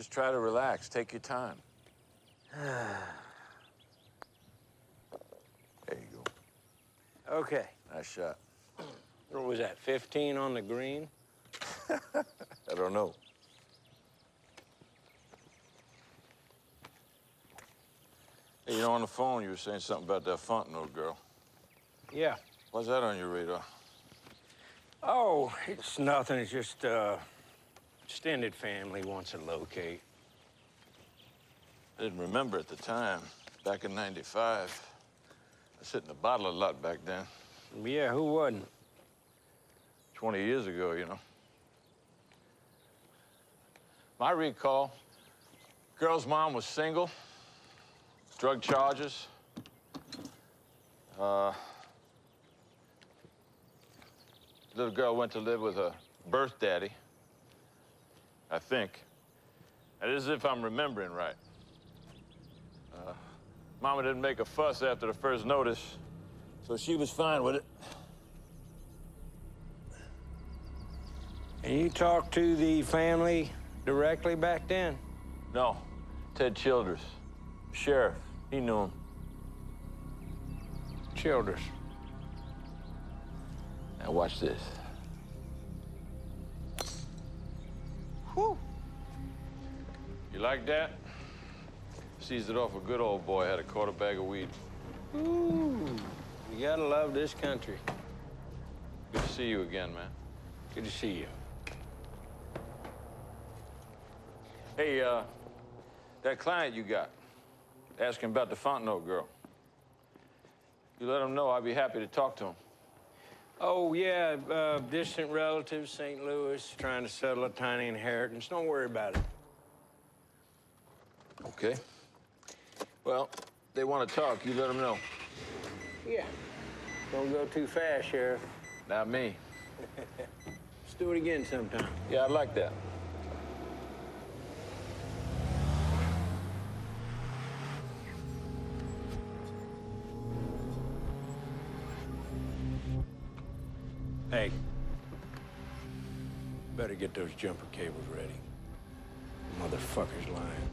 Just try to relax. Take your time. There you go. Okay. Nice shot. What was that, 15 on the green? I don't know. Hey, you know, on the phone, you were saying something about that Fontenot girl. Yeah. Why's that on your radar? Oh, it's nothing. It's just, extended family wants to locate. I didn't remember at the time. Back in '95. I was hitting the bottle a lot back then. Yeah, who wouldn't? 20 years ago, you know. My recall, girl's mom was single, drug charges. Little girl went to live with her birth daddy, I think. And as if I'm remembering right. Mama didn't make a fuss after the first notice, so she was fine with it. And you talked to the family directly back then? No, Ted Childers, sheriff, he knew him. Childers. Now watch this. Whew. You like that? Seized it off a good old boy, had a quarter bag of weed. Ooh, you gotta love this country. Good to see you again, man. Good to see you. Hey, that client you got, asking about the Fontenot girl. You let him know I'd be happy to talk to him. Oh, yeah, distant relatives, St. Louis, trying to settle a tiny inheritance. Don't worry about it. Okay. Well, they want to talk, you let them know. Yeah. Don't go too fast, Sheriff. Not me. Let's do it again sometime. Yeah, I'd like that. Hey, better get those jumper cables ready. Motherfucker's lying.